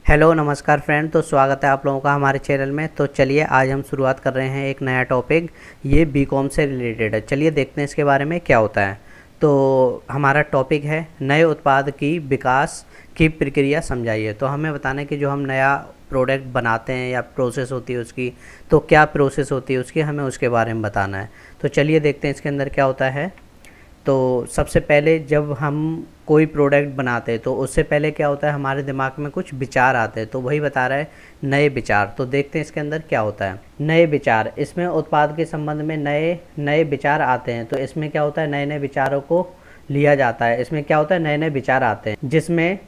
Hello नमस्कार friend. तो स्वागत है आप लोगों का हमारे चैनल में। तो चलिए आज हम शुरुआत कर रहे हैं एक नया टॉपिक। ये बीकॉम से रिलेटेड है। चलिए देखते हैं इसके बारे में क्या होता है। तो हमारा टॉपिक है नए उत्पाद की विकास की प्रक्रिया समझाइए। तो हमें बताना है कि जो हम नया प्रोडक्ट बनाते हैं या प्रोसेस होती है उसकी, तो क्या प्रोसेस होती है उसकी, हमें उसके बारे में बताना है। तो चलिए देखते हैं इसके अंदर क्या होता है। तो सबसे पहले जब हम कोई प्रोडक्ट बनाते हैं तो उससे पहले क्या होता है, हमारे दिमाग में कुछ विचार आते हैं। तो वही बता रहा है नए विचार। तो देखते हैं इसके अंदर क्या होता है। नए विचार, इसमें उत्पाद के संबंध में नए नए विचार आते हैं। तो इसमें क्या होता है, नए नए विचारों को लिया जाता है। इसमें क्या होता है, नए नए विचार आते हैं जिसमें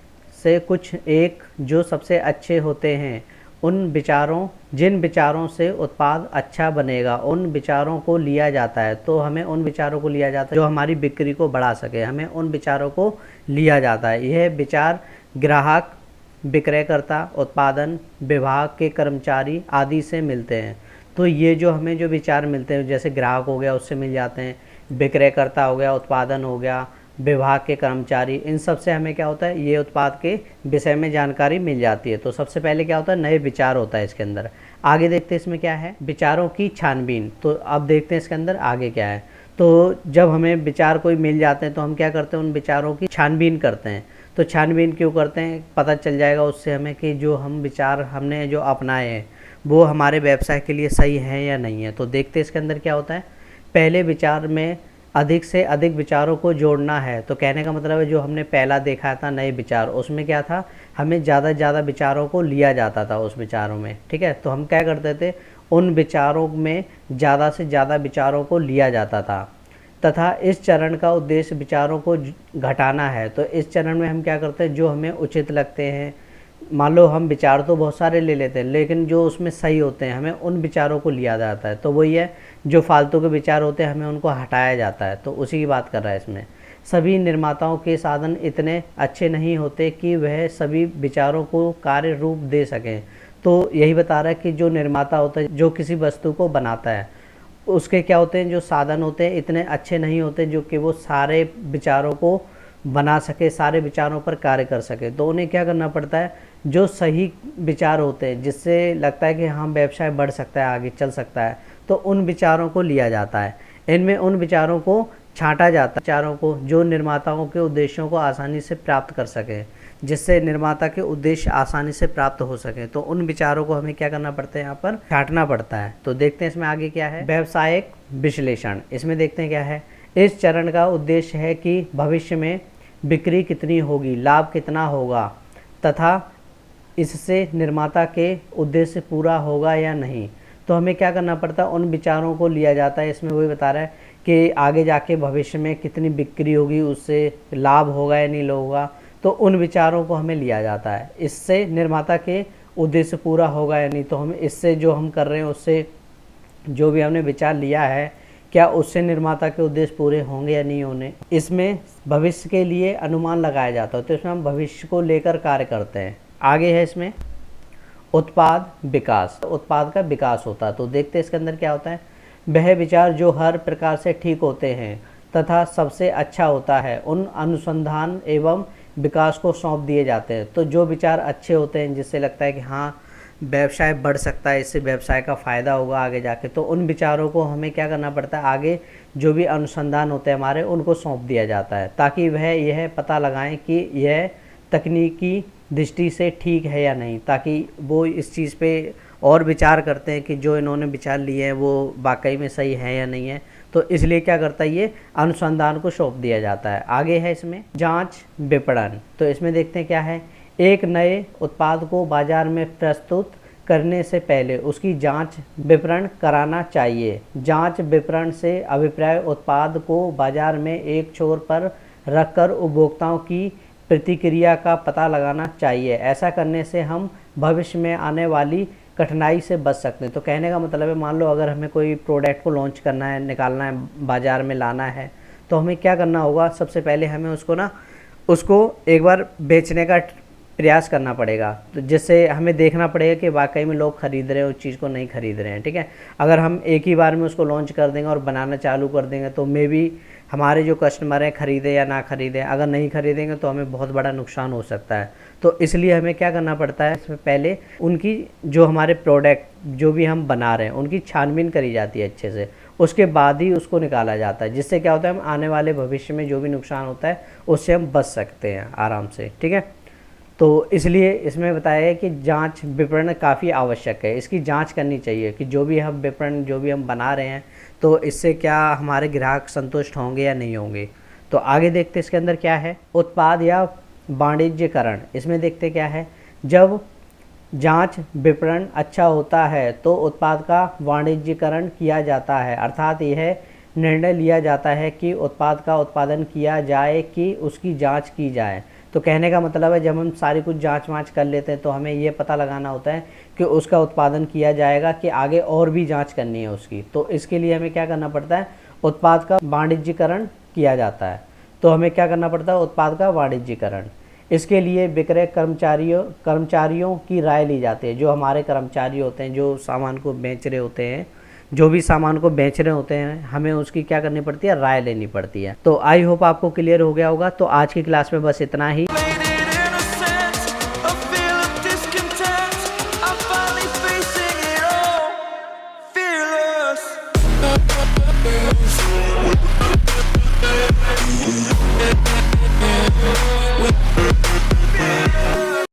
से कुछ एक जो सबसे अच्छे होते हैं, उन विचारों जिन विचारों से उत्पाद अच्छा बनेगा उन विचारों को लिया जाता है। तो हमें उन विचारों को लिया जाता है जो हमारी बिक्री को बढ़ा सके, हमें उन विचारों को लिया जाता है। यह विचार ग्राहक, विक्रयकर्ता, उत्पादन विभाग के कर्मचारी आदि से मिलते हैं। तो ये जो हमें जो विचार मिलते हैं, जैसे ग्राहक हो गया उससे मिल जाते हैं, विक्रयकर्ता हो गया, उत्पादन हो गया, विभाग के कर्मचारी, इन सब से हमें क्या होता है, ये उत्पाद के विषय में जानकारी मिल जाती है। तो सबसे पहले क्या होता है, नए विचार होता है इसके अंदर। आगे देखते हैं इसमें क्या है, विचारों की छानबीन। तो अब देखते हैं इसके अंदर आगे क्या है। तो जब हमें विचार कोई मिल जाते हैं तो हम क्या करते हैं, उन विचारों की छानबीन करते हैं। तो छानबीन क्यों करते हैं, पता चल जाएगा उससे हमें कि जो हम विचार हमने जो अपनाए हैं वो हमारे व्यवसाय के लिए सही है या नहीं है। तो देखते हैं इसके अंदर क्या होता है। पहले विचार में अधिक से अधिक विचारों को जोड़ना है। तो कहने का मतलब है जो हमने पहला देखा था नए विचार, उसमें क्या था, हमें ज़्यादा से ज़्यादा विचारों को लिया जाता था उस विचारों में। ठीक है, तो हम क्या करते थे, उन विचारों में ज़्यादा से ज़्यादा विचारों को लिया जाता था। तथा इस चरण का उद्देश्य विचारों को घटाना है। तो इस चरण में हम क्या करते हैं, जो हमें उचित लगते हैं, मान लो हम विचार तो बहुत सारे ले लेते हैं लेकिन जो उसमें सही होते हैं हमें उन विचारों को लिया जाता है। तो वही है, जो फालतू के विचार होते हैं हमें उनको हटाया जाता है। तो उसी की बात कर रहा है इसमें। सभी निर्माताओं के साधन इतने अच्छे नहीं होते कि वह सभी विचारों को कार्य रूप दे सकें। तो यही बता रहा है कि जो निर्माता होता है, जो किसी वस्तु को बनाता है, उसके क्या होते हैं, जो साधन होते हैं इतने अच्छे नहीं होते जो कि वो सारे विचारों को बना सके, सारे विचारों पर कार्य कर सके। तो उन्हें क्या करना पड़ता है, जो सही विचार होते हैं जिससे लगता है कि हाँ व्यवसाय बढ़ सकता है, आगे चल सकता है, तो उन विचारों को लिया जाता है। इनमें उन विचारों को छांटा जाता है, विचारों को जो निर्माताओं के उद्देश्यों को आसानी से प्राप्त कर सके, जिससे निर्माता के उद्देश्य आसानी से प्राप्त हो सके। तो उन विचारों को हमें क्या करना पड़ता है, यहाँ पर छांटना पड़ता है। तो देखते हैं इसमें आगे क्या है, व्यावसायिक विश्लेषण। इसमें देखते हैं क्या है। इस चरण का उद्देश्य है कि भविष्य में बिक्री कितनी होगी, लाभ कितना होगा तथा इससे निर्माता के उद्देश्य पूरा होगा या नहीं। तो हमें क्या करना पड़ता है, उन विचारों को लिया जाता है। इसमें वही बता रहा है कि आगे जाके भविष्य में कितनी बिक्री होगी, उससे लाभ होगा या नहीं होगा। तो उन विचारों को हमें लिया जाता है। इससे निर्माता के उद्देश्य पूरा होगा या नहीं। तो हम इससे जो हम कर रहे हैं उससे जो भी हमने विचार लिया है, क्या उससे निर्माता के उद्देश्य पूरे होंगे या नहीं होने। इसमें भविष्य के लिए अनुमान लगाया जाता है। तो इसमें हम भविष्य को लेकर कार्य करते हैं। आगे है इसमें उत्पाद विकास। उत्पाद का विकास होता है। तो देखते हैं इसके अंदर क्या होता है। वह विचार जो हर प्रकार से ठीक होते हैं तथा सबसे अच्छा होता है उन अनुसंधान एवं विकास को सौंप दिए जाते हैं। तो जो विचार अच्छे होते हैं जिससे लगता है कि हाँ व्यवसाय बढ़ सकता है, इससे व्यवसाय का फ़ायदा होगा आगे जाके, तो उन विचारों को हमें क्या करना पड़ता है, आगे जो भी अनुसंधान होते हैं हमारे उनको सौंप दिया जाता है, ताकि वह यह पता लगाएं कि यह तकनीकी दृष्टि से ठीक है या नहीं। ताकि वो इस चीज़ पे और विचार करते हैं कि जो इन्होंने विचार लिए हैं वो वाकई में सही है या नहीं है। तो इसलिए क्या करता है, ये अनुसंधान को सौंप दिया जाता है। आगे है इसमें जांच विपणन। तो इसमें देखते हैं क्या है। एक नए उत्पाद को बाजार में प्रस्तुत करने से पहले उसकी जांच विपणन कराना चाहिए। जांच विपणन से अभिप्राय उत्पाद को बाजार में एक छोर पर रखकर उपभोक्ताओं की प्रतिक्रिया का पता लगाना चाहिए। ऐसा करने से हम भविष्य में आने वाली कठिनाई से बच सकते हैं। तो कहने का मतलब है, मान लो अगर हमें कोई प्रोडक्ट को लॉन्च करना है, निकालना है, बाज़ार में लाना है, तो हमें क्या करना होगा, सबसे पहले हमें उसको एक बार बेचने का प्रयास करना पड़ेगा। तो जिससे हमें देखना पड़ेगा कि वाकई में लोग खरीद रहे हैं उस चीज़ को, नहीं खरीद रहे हैं। ठीक है, अगर हम एक ही बार में उसको लॉन्च कर देंगे और बनाना चालू कर देंगे तो मे बी हमारे जो कस्टमर हैं खरीदे या ना खरीदें, अगर नहीं खरीदेंगे तो हमें बहुत बड़ा नुकसान हो सकता है। तो इसलिए हमें क्या करना पड़ता है, इसमें पहले उनकी जो हमारे प्रोडक्ट जो भी हम बना रहे हैं उनकी छानबीन करी जाती है अच्छे से, उसके बाद ही उसको निकाला जाता है, जिससे क्या होता है हम आने वाले भविष्य में जो भी नुकसान होता है उससे हम बच सकते हैं आराम से। ठीक है, तो इसलिए इसमें बताया है कि जांच विपणन काफ़ी आवश्यक है, इसकी जांच करनी चाहिए कि जो भी हम विपणन जो भी हम बना रहे हैं तो इससे क्या हमारे ग्राहक संतुष्ट होंगे या नहीं होंगे। तो आगे देखते इसके अंदर क्या है, उत्पाद या वाणिज्यकरण। इसमें देखते क्या है, जब जांच विपणन अच्छा होता है तो उत्पाद का वाणिज्यकरण किया जाता है, अर्थात यह निर्णय लिया जाता है कि उत्पाद का उत्पादन किया जाए कि उसकी जांच की जाए। तो कहने का मतलब है जब हम सारी कुछ जांच वाँच कर लेते हैं तो हमें ये पता लगाना होता है कि उसका उत्पादन किया जाएगा कि आगे और भी जांच करनी है उसकी। तो इसके लिए हमें क्या करना पड़ता है, उत्पाद का वाणिज्यकरण किया जाता है। तो हमें क्या करना पड़ता है, उत्पाद का वाणिज्यकरण। इसके लिए विक्रय कर्मचारियों की राय ली जाती है। जो हमारे कर्मचारी होते हैं जो सामान को बेच रहे होते हैं, जो भी सामान को बेच रहे होते हैं, हमें उसकी क्या करनी पड़ती है, राय लेनी पड़ती है। तो आई होप आपको क्लियर हो गया होगा। तो आज की क्लास में बस इतना ही। Fearless.